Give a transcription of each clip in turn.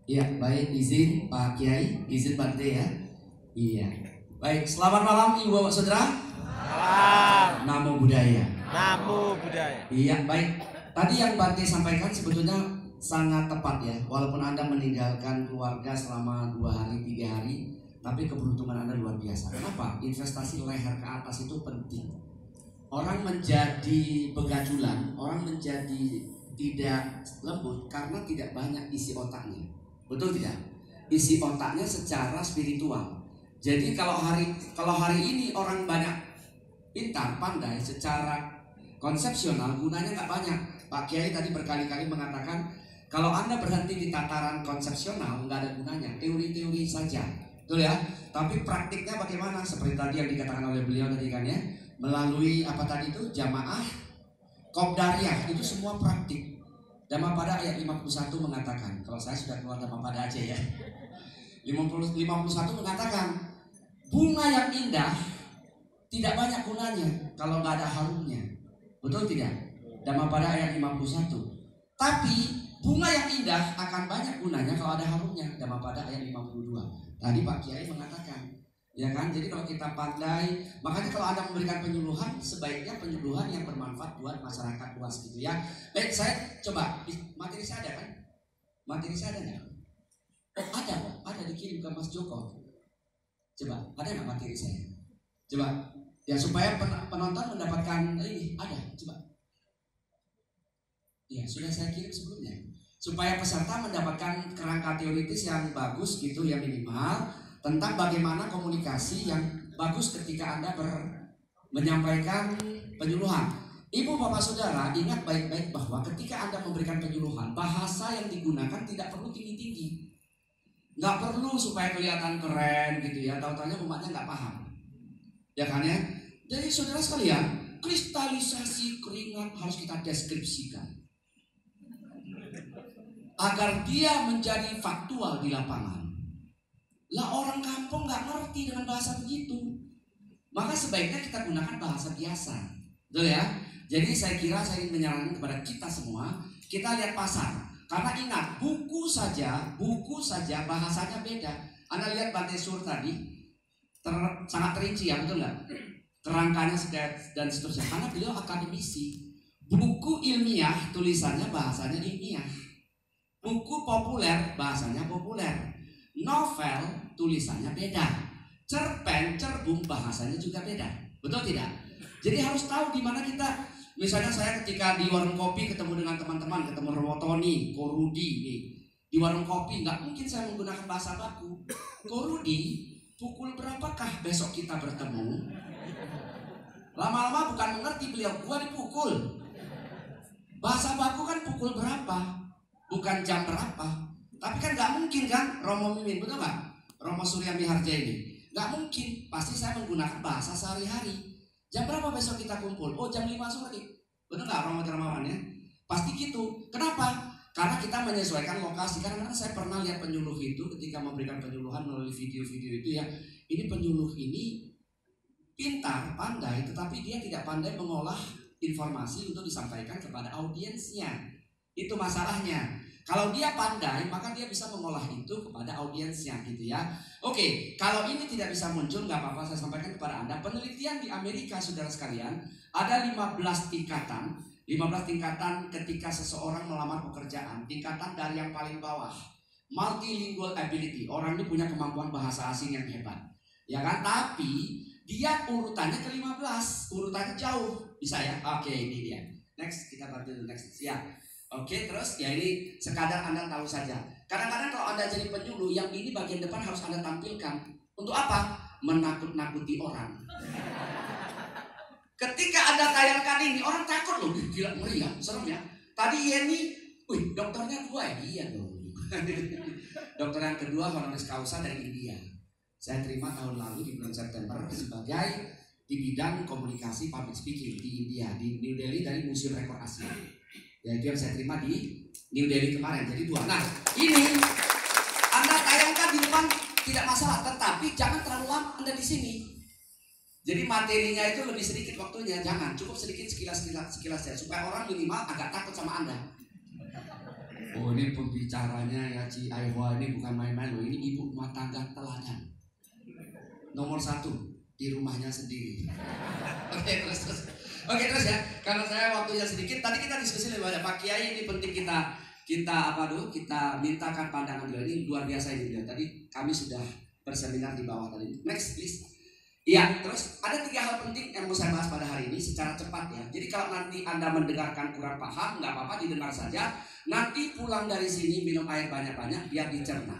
Iya, baik, izin Pak Kiai, izin Bante ya. Iya. Baik, selamat malam Ibu Bapak Saudara. Salam. Namo Buddhaya. Namo Buddhaya. Iya, baik. Tadi yang Bante sampaikan sebetulnya sangat tepat ya. Walaupun Anda meninggalkan keluarga selama 2 hari, 3 hari, tapi keberuntungan Anda luar biasa. Kenapa? Investasi leher ke atas itu penting. Orang menjadi begajulan, orang menjadi tidak lembut karena tidak banyak isi otaknya. Betul tidak? Isi otaknya secara spiritual. Jadi kalau hari ini orang banyak pintar, pandai secara konsepsional, gunanya nggak banyak. Pak Kiai tadi berkali-kali mengatakan kalau Anda berhenti di tataran konsepsional nggak ada gunanya, teori-teori saja. Betul ya? Tapi praktiknya bagaimana? Seperti tadi yang dikatakan oleh beliau tadi kan ya, melalui apa tadi itu jamaah Qobdariyah, itu semua praktik. Dhammapada ayat 51 mengatakan, kalau saya sudah keluar Dhammapada aja ya. 51 mengatakan, bunga yang indah tidak banyak gunanya kalau nggak ada harumnya. Betul tidak? Dhammapada ayat 51. Tapi bunga yang indah akan banyak gunanya kalau ada harumnya. Dhammapada ayat 52. Tadi Pak Kiai mengatakan, ya kan? Jadi kalau kita pandai, makanya kalau Anda memberikan penyuluhan, sebaiknya penyuluhan yang bermanfaat buat masyarakat luas gitu ya. Baik, saya coba, materi saya ada kan? Materi saya ada nggak? Oh ada kok, ada dikirim ke Mas Joko. Coba, ada nggak materi saya? Coba, ya supaya penonton mendapatkan ini, ada, coba. Ya sudah saya kirim sebelumnya. Supaya peserta mendapatkan kerangka teoritis yang bagus gitu ya minimal, tentang bagaimana komunikasi yang bagus ketika Anda menyampaikan penyuluhan. Ibu bapak saudara ingat baik-baik bahwa ketika Anda memberikan penyuluhan, bahasa yang digunakan tidak perlu tinggi-tinggi. Nggak perlu supaya kelihatan keren gitu ya, tahu-tahunya umatnya nggak paham. Ya kan ya? Jadi saudara sekalian, kristalisasi keringat harus kita deskripsikan agar dia menjadi faktual di lapangan. Lah orang kampung nggak ngerti dengan bahasa begitu, maka sebaiknya kita gunakan bahasa biasa, betul ya? Jadi saya kira saya ingin menyarankan kepada kita semua, kita lihat pasar. Karena ingat, buku saja bahasanya beda. Anda lihat Bante Sur tadi, sangat terinci ya, betul nggak? Kerangkanya dan seterusnya. Karena beliau akademisi. Buku ilmiah tulisannya bahasanya ilmiah. Buku populer bahasanya populer. Novel tulisannya beda, cerpen, cerbung bahasanya juga beda, betul tidak? Jadi harus tahu di mana kita. Misalnya saya ketika di warung kopi ketemu dengan teman-teman, ketemu Romo Tony, Ko Rudi nih di warung kopi, nggak mungkin saya menggunakan bahasa baku. Ko Rudi, pukul berapakah besok kita bertemu? Lama-lama bukan mengerti beliau, gua dipukul. Bahasa baku kan pukul berapa, bukan jam berapa. Tapi kan nggak mungkin kan Romo Mimin, betul nggak? Romo Surya Miharja ini nggak mungkin, pasti saya menggunakan bahasa sehari-hari. Jam berapa besok kita kumpul? Oh jam 5 sore. Betul nggak Romo Dermawan ya? Pasti gitu. Kenapa? Karena kita menyesuaikan lokasi. Karena saya pernah lihat penyuluh itu ketika memberikan penyuluhan melalui video-video itu ya. Ini penyuluh ini pintar, pandai, tetapi dia tidak pandai mengolah informasi untuk disampaikan kepada audiensnya. Itu masalahnya. Kalau dia pandai, maka dia bisa mengolah itu kepada audiensnya gitu ya. Oke, kalau ini tidak bisa muncul, nggak apa-apa, saya sampaikan kepada Anda. Penelitian di Amerika, saudara sekalian, ada 15 tingkatan. 15 tingkatan ketika seseorang melamar pekerjaan. Tingkatan dari yang paling bawah, multilingual ability. Orang ini punya kemampuan bahasa asing yang hebat, ya kan? Tapi dia urutannya ke-15, urutannya jauh. Bisa ya? Oke, ini dia. Next, kita bantu next. Ya. Oke, terus ya ini sekadar Anda tahu saja. Kadang-kadang kalau Anda jadi penyuluh, yang ini bagian depan harus Anda tampilkan. Untuk apa? Menakut-nakuti orang. Ketika Anda tayangkan ini, orang takut loh. Gila, ngeri ya, serem ya. Tadi Yeni, wih dokternya gua ya? Iya dong. Dokter yang kedua honoris causa dari India. Saya terima tahun lalu di bulan September sebagai di bidang komunikasi public speaking di India, di New Delhi dari Museum Rekor Asia. Ya itu yang saya terima di New Delhi kemarin. Jadi 2. Nah ini Anda tayangkan di depan tidak masalah, tetapi jangan terlalu lama Anda di sini. Jadi materinya itu lebih sedikit waktunya, jangan cukup sedikit sekilas ya, supaya orang minimal agak takut sama Anda. Oh ini pembicaranya ya Ci Aiwa ini bukan main-main loh, ini ibu rumah tangga teladan. Nomor 1 di rumahnya sendiri. Oke terus. Oke terus ya, karena saya waktunya sedikit, tadi kita diskusi lebih banyak. Pak Kiai ini penting kita mintakan pandangan beliau, ini luar biasa ini beliau. Tadi kami sudah berseminar di bawah tadi. Next please. Iya, terus ada 3 hal penting yang mau saya bahas pada hari ini secara cepat ya. Jadi kalau nanti Anda mendengarkan kurang paham, nggak apa-apa, didengar saja. Nanti pulang dari sini minum air banyak-banyak biar dicerna.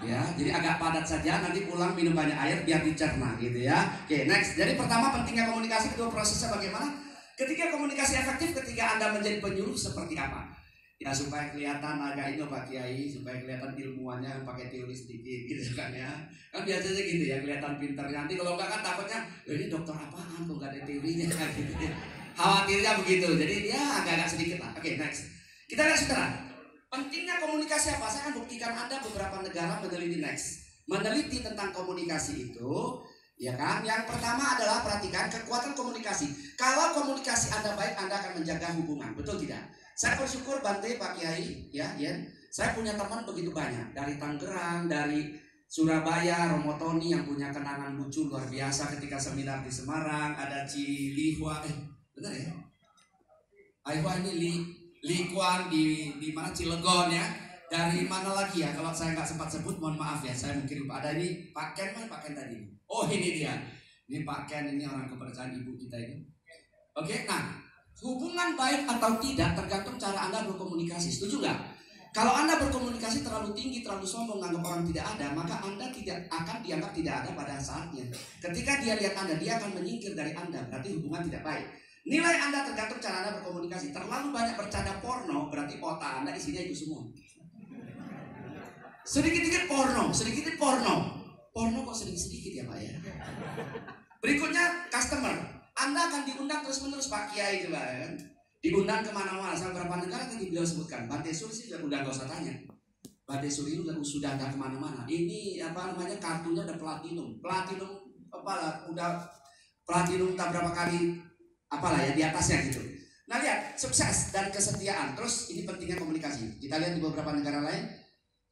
Ya, jadi agak padat saja, nanti pulang minum banyak air biar dicerna gitu ya. Oke, next. Jadi pertama pentingnya komunikasi, kedua prosesnya bagaimana? Ketika komunikasi efektif, ketika Anda menjadi penyuluh seperti apa? Ya supaya kelihatan agak ini Pak Kiai, supaya kelihatan ilmuannya pakai teori sedikit gitu kan ya. Kan biasanya gitu ya, kelihatan pinter. Nanti kalau enggak kan takutnya, ini dokter apaan kok enggak ada teorinya gitu. Khawatirnya begitu. Jadi ya agak-agak sedikit lah. Oke, next. Kita lihat saudara. Pentingnya komunikasi apa? Saya akan buktikan Anda beberapa negara meneliti next. Meneliti tentang komunikasi itu, ya kan? Yang pertama adalah perhatikan kekuatan komunikasi. Kalau komunikasi Anda baik, Anda akan menjaga hubungan. Betul tidak? Saya bersyukur Bante Pak Kiai, ya. Saya punya teman begitu banyak dari Tangerang, dari Surabaya, Romo Tony yang punya kenangan lucu luar biasa ketika seminar di Semarang. Ada Cilihua, benar ya? Aihwa ini Likuan di mana Cilegon ya. Dari mana lagi ya? Kalau saya nggak sempat sebut, mohon maaf ya. Saya mungkin lupa. Ada ini Pak Ken, mana Pak Ken tadi? Oh ini dia. Ini Pak Ken, ini orang kepercayaan ibu kita ini. Oke, nah. Hubungan baik atau tidak tergantung cara Anda berkomunikasi. Setuju nggak? Kalau Anda berkomunikasi terlalu tinggi, terlalu sombong, menganggap orang tidak ada, maka Anda tidak akan dianggap tidak ada pada saatnya. Ketika dia lihat Anda, dia akan menyingkir dari Anda. Berarti hubungan tidak baik. Nilai Anda tergantung cara Anda berkomunikasi. Terlalu banyak bercanda porno, berarti otak Anda isinya itu semua. Sedikit-sedikit porno, sedikit-sedikit porno. Porno kok sedikit-sedikit ya Pak ya? Berikutnya customer. Anda akan diundang terus-menerus Pak Kiai juga kan. Diundang kemana-mana, sampai berapa negara tadi beliau sebutkan. Bante Suri sih udah gak usah tanya. Bante Suri sudah ada kemana-mana. Ini apa namanya, kartunya udah platinum. Platinum apalah, udah platinum tak berapa kali apalah ya di atasnya gitu. Nah lihat, sukses dan kesetiaan. Terus ini pentingnya komunikasi. Kita lihat di beberapa negara lain.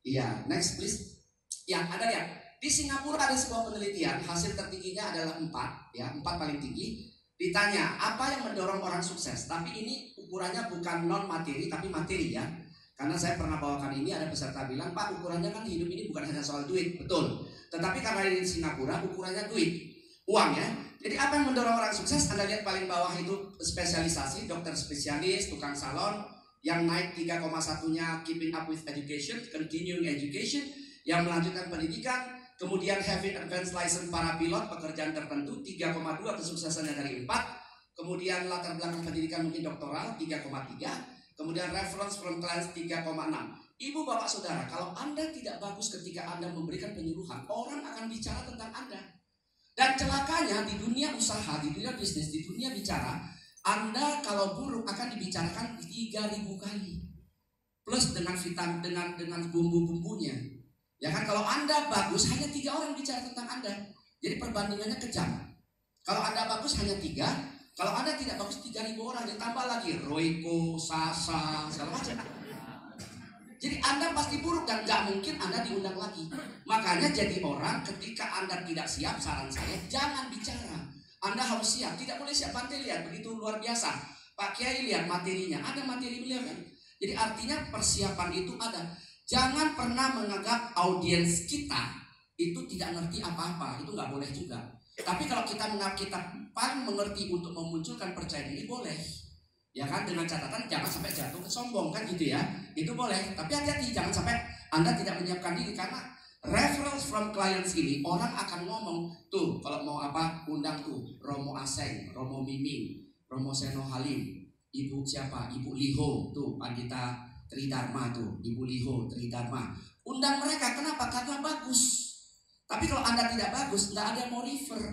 Iya, next please. Ya, ada lihat. Di Singapura ada sebuah penelitian, hasil tertingginya adalah 4 paling tinggi. Ditanya, apa yang mendorong orang sukses? Tapi ini ukurannya bukan non materi, tapi materi ya. Karena saya pernah bawakan ini, ada peserta bilang, Pak ukurannya kan hidup ini bukan hanya soal duit. Betul. Tetapi karena di Singapura ukurannya duit, uang ya. Jadi apa yang mendorong orang sukses? Anda lihat paling bawah itu spesialisasi, dokter spesialis, tukang salon. Yang naik 3,1-nya keeping up with education, continuing education. Yang melanjutkan pendidikan. Kemudian having advanced license para pilot, pekerjaan tertentu 3,2, kesuksesannya dari 4. Kemudian latar belakang pendidikan mungkin doktoral 3,3. Kemudian reference from clients 3,6. Ibu bapak saudara, kalau Anda tidak bagus ketika Anda memberikan penyuluhan, orang akan bicara tentang Anda. Dan celakanya di dunia usaha, di dunia bisnis, di dunia bicara, Anda kalau buruk akan dibicarakan 3.000 kali. Plus dengan vitamin, dengan bumbu-bumbunya. Ya kan, kalau Anda bagus hanya 3 orang bicara tentang Anda. Jadi perbandingannya kejam. Kalau Anda bagus hanya 3, kalau Anda tidak bagus 3.000 orang, ditambah lagi Royko, Sasa, segala macam. Jadi Anda pasti buruk dan gak mungkin Anda diundang lagi. Makanya jadi orang ketika Anda tidak siap, saran saya jangan bicara. Anda harus siap, tidak boleh siap. Bante lihat begitu luar biasa. Pak Kiai lihat materinya, ada materi beliau kan. Jadi artinya persiapan itu ada. Jangan pernah menganggap audiens kita itu tidak ngerti apa-apa, itu nggak boleh juga. Tapi kalau kita menganggap kita paling mengerti untuk memunculkan percaya diri, boleh. Ya kan, dengan catatan jangan sampai jatuh ke sombong kan gitu ya. Itu boleh, tapi hati-hati jangan sampai Anda tidak menyiapkan diri. Karena reference from clients ini, orang akan ngomong, tuh kalau mau apa, undang tuh Romo Aseng, Romo Miming, Romo Seno Halim, Ibu siapa, Ibu Liho, tuh Pandita Tridharma tuh, Ibu Liho, Tridharma. Undang mereka, kenapa? Karena bagus. Tapi kalau Anda tidak bagus, nggak ada yang mau refer,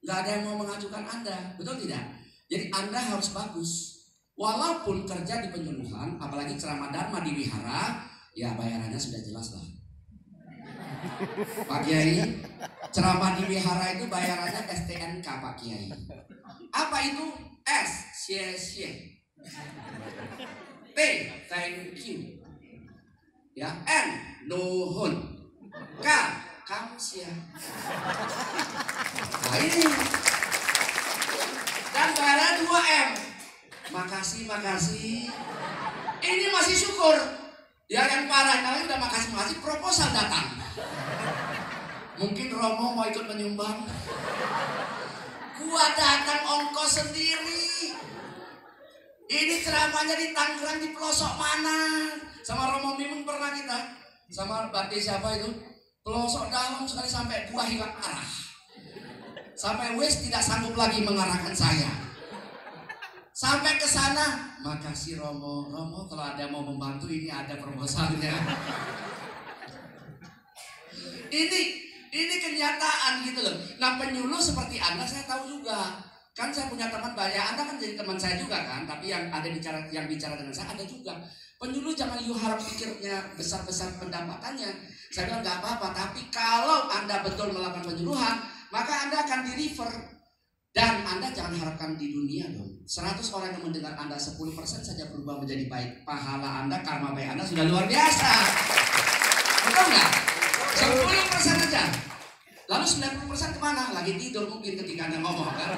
nggak ada yang mau mengajukan Anda, betul tidak? Jadi Anda harus bagus. Walaupun kerja di penyuluhan, apalagi ceramah dharma di wihara, ya bayarannya sudah jelas lah. Pak Kiai, ceramah di wihara itu bayarannya STNK Pak Kiai. Apa itu? S, C. T thank you. Ya, N, nuhun. K, kamsia. Nah ini. Dan bayaran 2M. Makasih. Ini masih syukur. Ya yang parah, kalau udah makasih, proposal datang. Mungkin Romo mau ikut menyumbang. Gua datang ongkos sendiri. Ini ceramahnya di Tangerang di pelosok mana? Sama Romo Mimun pernah kita. Sama Bakti siapa itu? Pelosok dalam sekali sampai gua hilang arah. Sampai Wes tidak sanggup lagi mengarahkan saya. Sampai ke sana, makasih Romo. Romo kalau ada mau membantu ini ada proposalnya. Ini kenyataan gitu loh. Nah penyuluh seperti Anda saya tahu juga. Kan saya punya teman banyak. Anda kan jadi teman saya juga kan. Tapi yang bicara dengan saya ada juga. Penyuluh jangan you harap pikirnya besar-besar pendapatannya. Saya bilang nggak apa-apa. Tapi kalau Anda betul melakukan penyuluhan, maka Anda akan di-refer. Dan Anda jangan harapkan di dunia dong. 100 orang yang mendengar Anda 10% saja berubah menjadi baik. Pahala Anda, karma baik Anda sudah luar biasa. Betul nggak? 10% aja. Lalu 90% kemana? Lagi tidur mungkin ketika Anda ngomong kan.